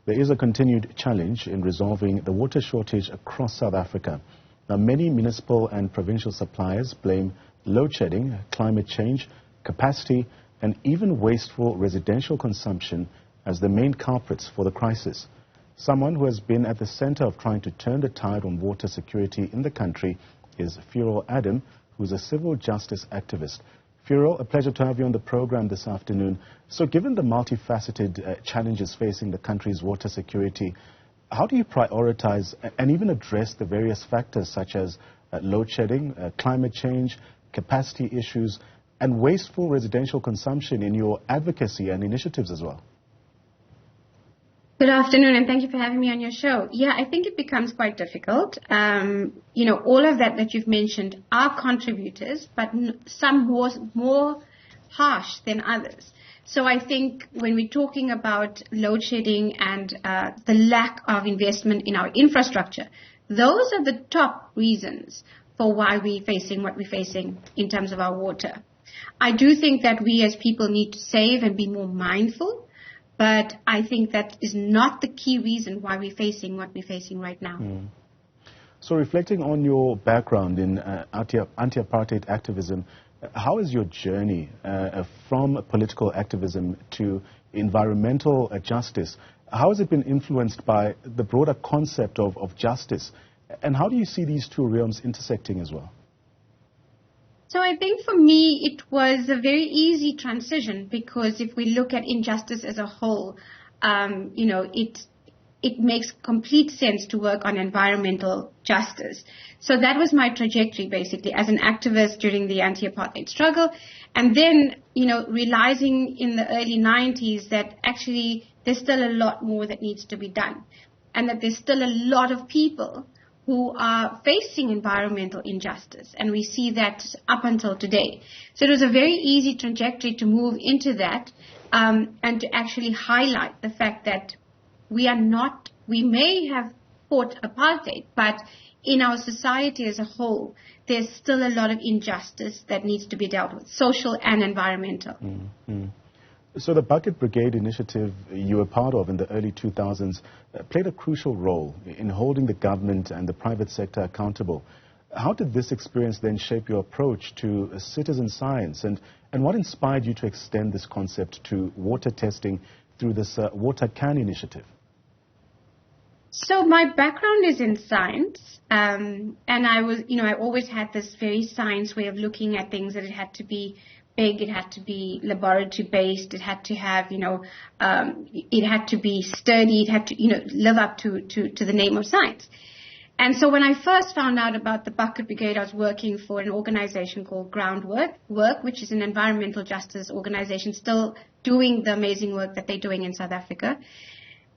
there is a continued challenge in resolving the water shortage across South Africa. Now, many municipal and provincial suppliers blame load shedding, climate change, capacity, and even wasteful residential consumption as the main culprits for the crisis. Someone who has been at the center of trying to turn the tide on water security in the country is Ferrial Adam, who is a civil justice activist. Ferrial, a pleasure to have you on the program this afternoon. So given the multifaceted challenges facing the country's water security, how do you prioritize and even address the various factors such as load shedding, climate change, capacity issues, and wasteful residential consumption in your advocacy and initiatives as well? Good afternoon, and thank you for having me on your show. Yeah, I think it becomes quite difficult. All of that you've mentioned are contributors, but some more harsh than others. So I think when we're talking about load shedding and the lack of investment in our infrastructure, those are the top reasons for why we're facing what we're facing in terms of our water. I do think that we as people need to save and be more mindful. But I think that is not the key reason why we're facing what we're facing right now. So reflecting on your background in anti-apartheid activism, how is your journey from political activism to environmental justice? How has it been influenced by the broader concept of justice? And how do you see these two realms intersecting as well? So I think for me, it was a very easy transition because if we look at injustice as a whole, it makes complete sense to work on environmental justice. So that was my trajectory, basically, as an activist during the anti-apartheid struggle. And then, realizing in the early 90s that actually there's still a lot more that needs to be done and that there's still a lot of people who are facing environmental injustice, and we see that up until today. So it was a very easy trajectory to move into that and to actually highlight the fact that we may have fought apartheid, but in our society as a whole, there's still a lot of injustice that needs to be dealt with, social and environmental. So the Bucket Brigade initiative you were part of in the early 2000s played a crucial role in holding the government and the private sector accountable. How did this experience then shape your approach to citizen science, and what inspired you to extend this concept to water testing through this Water Can initiative? So my background is in science, and I always had this very science way of looking at things, that it had to be big, it had to be laboratory based, it had to have, it had to be sturdy, it had to, live up to the name of science. And so when I first found out about the Bucket Brigade, I was working for an organization called Groundwork, which is an environmental justice organization still doing the amazing work that they're doing in South Africa.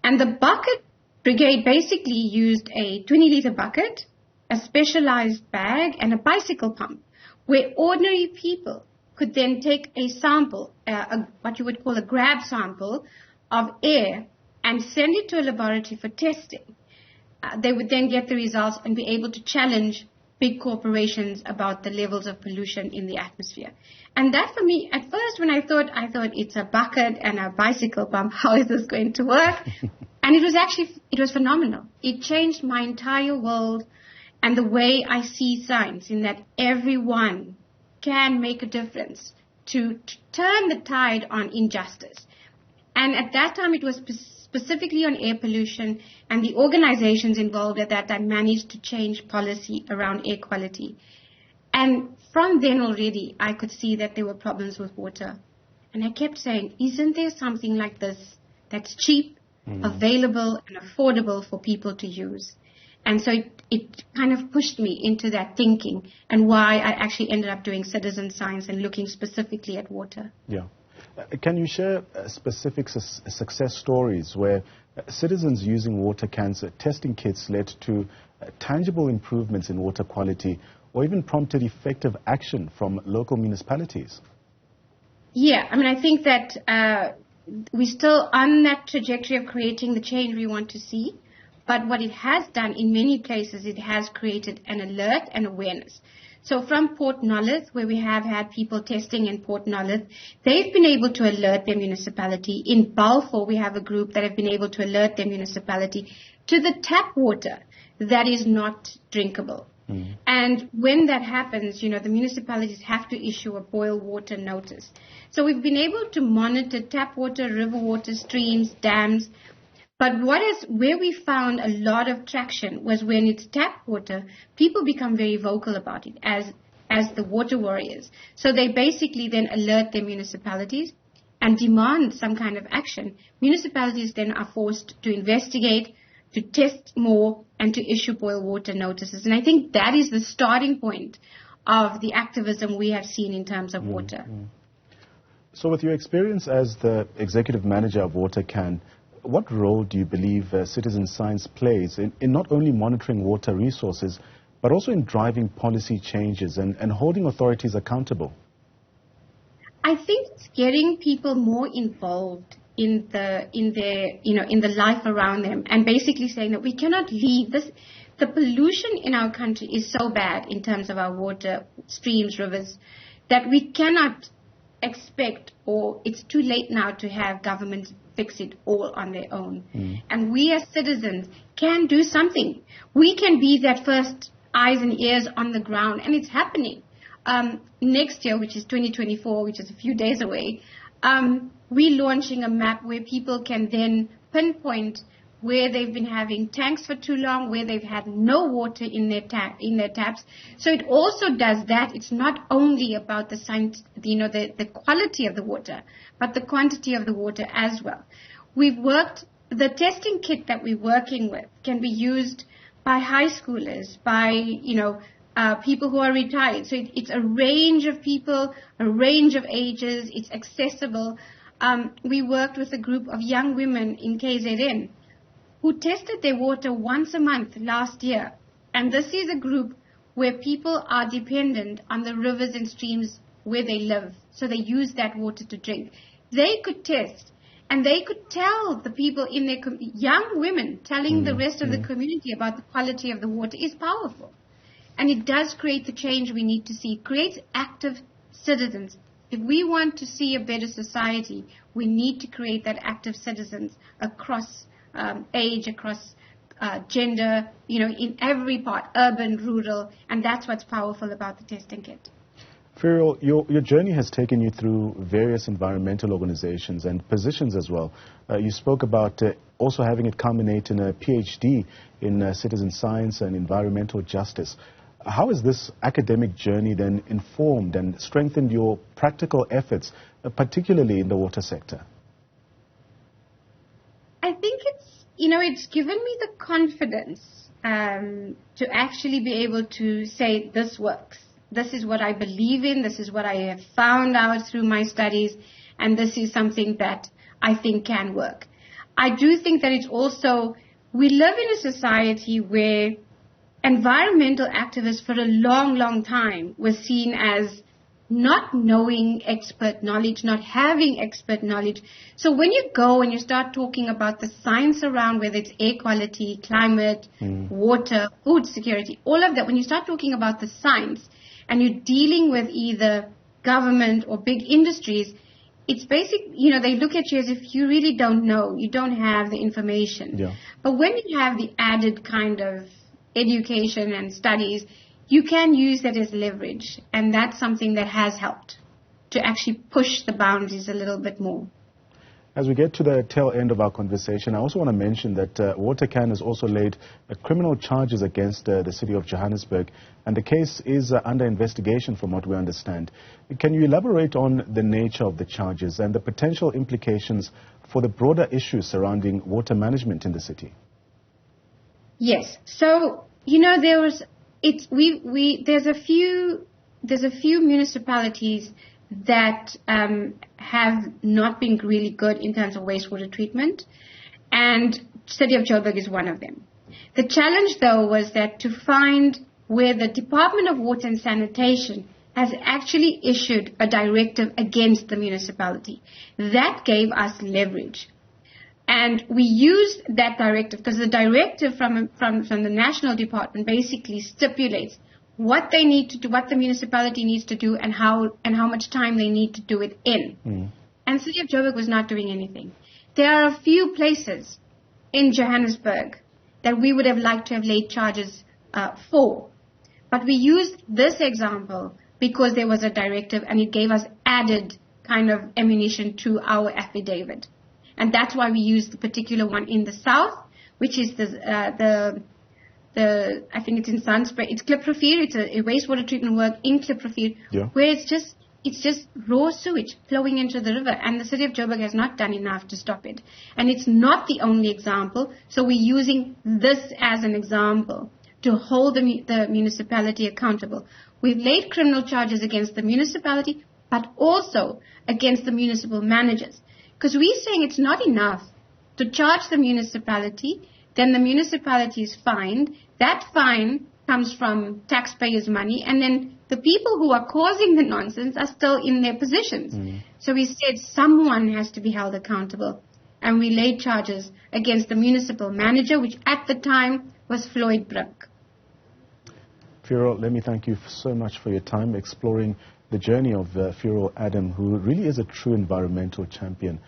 And the Bucket Brigade basically used a 20-liter bucket, a specialized bag, and a bicycle pump, where ordinary people could then take a sample, what you would call a grab sample of air, and send it to a laboratory for testing. They would then get the results and be able to challenge big corporations about the levels of pollution in the atmosphere. And that for me, at first when I thought it's a bucket and a bicycle pump, how is this going to work? And it was phenomenal. It changed my entire world and the way I see science, in that everyone can make a difference to turn the tide on injustice. And at that time, it was specifically on air pollution, and the organizations involved at that time managed to change policy around air quality. And from then already, I could see that there were problems with water. And I kept saying, isn't there something like this that's cheap, available, and affordable for people to use? And so it kind of pushed me into that thinking, and why I actually ended up doing citizen science and looking specifically at water. Yeah. Can you share specific success stories where citizens using water cans testing kits led to tangible improvements in water quality, or even prompted effective action from local municipalities? Yeah, I think that we're still on that trajectory of creating the change we want to see. But what it has done in many places, it has created an alert and awareness. So from Port Nolloth, where we have had people testing in Port Nolloth, they've been able to alert their municipality. In Balfour, we have a group that have been able to alert their municipality to the tap water that is not drinkable. And when that happens, the municipalities have to issue a boil water notice. So we've been able to monitor tap water, river water, streams, dams. But where we found a lot of traction was when it's tap water, people become very vocal about it as the water warriors. So they basically then alert their municipalities and demand some kind of action. Municipalities then are forced to investigate, to test more, and to issue boil water notices. And I think that is the starting point of the activism we have seen in terms of water. So with your experience as the executive manager of WaterCan, what role do you believe citizen science plays in not only monitoring water resources, but also in driving policy changes and holding authorities accountable? I think it's getting people more involved in the life around them, and basically saying that we cannot leave this. The pollution in our country is so bad in terms of our water, streams, rivers, that we cannot expect, or it's too late now to have governments fix it all on their own. And we as citizens can do something. We can be that first eyes and ears on the ground, and it's happening. Next year, which is 2024, which is a few days away, we're launching a map where people can then pinpoint where they've been having tanks for too long, where they've had no water in their taps. So it also does that. It's not only about the science, the quality of the water, but the quantity of the water as well. The testing kit that we're working with can be used by high schoolers, by, people who are retired. So it's a range of people, a range of ages. It's accessible. We worked with a group of young women in KZN who tested their water once a month last year. And this is a group where people are dependent on the rivers and streams where they live. So they use that water to drink. They could test, and they could tell the people in their young women telling the rest of the community about the quality of the water is powerful. And it does create the change we need to see. It creates active citizens. If we want to see a better society, we need to create that active citizens across age, across gender, in every part, urban, rural, and that's what's powerful about the testing kit. Ferrial, your journey has taken you through various environmental organizations and positions as well. You spoke about also having it culminate in a PhD in citizen science and environmental justice. How has this academic journey then informed and strengthened your practical efforts, particularly in the water sector? I think it's given me the confidence to actually be able to say this works. This is what I believe in. This is what I have found out through my studies. And this is something that I think can work. I do think that it's also, we live in a society where environmental activists for a long, long time were seen as not knowing expert knowledge, not having expert knowledge. So when you go and you start talking about the science around whether it's air quality, climate, water, food security, all of that, when you start talking about the science and you're dealing with either government or big industries, it's basic, they look at you as if you really don't know, you don't have the information. Yeah. But when you have the added kind of education and studies, you can use that as leverage, and that's something that has helped to actually push the boundaries a little bit more. As we get to the tail end of our conversation, I also want to mention that WaterCan has also laid criminal charges against the city of Johannesburg, and the case is under investigation from what we understand. Can you elaborate on the nature of the charges and the potential implications for the broader issues surrounding water management in the city? Yes. So, there's a few municipalities that have not been really good in terms of wastewater treatment, and City of Joburg is one of them. The challenge, though, was that to find where the Department of Water and Sanitation has actually issued a directive against the municipality. That gave us leverage. And we used that directive because the directive from the national department basically stipulates what they need to do, what the municipality needs to do, and how much time they need to do it in. And the city of Joburg was not doing anything. There are a few places in Johannesburg that we would have liked to have laid charges for. But we used this example because there was a directive and it gave us added kind of ammunition to our affidavit. And that's why we used the particular one in the south, which is I think it's in Sunspray. It's Kliprofier. It's a wastewater treatment work in Kliprofier, where it's just raw sewage flowing into the river, and the city of Joburg has not done enough to stop it. And it's not the only example, so we're using this as an example to hold the municipality accountable. We've laid criminal charges against the municipality, but also against the municipal managers. Because we're saying it's not enough to charge the municipality, then the municipality is fined. That fine comes from taxpayers' money, and then the people who are causing the nonsense are still in their positions. So we said someone has to be held accountable, and we laid charges against the municipal manager, which at the time was Floyd Brook. Ferrial, let me thank you so much for your time exploring the journey of Ferrial Adam, who really is a true environmental champion.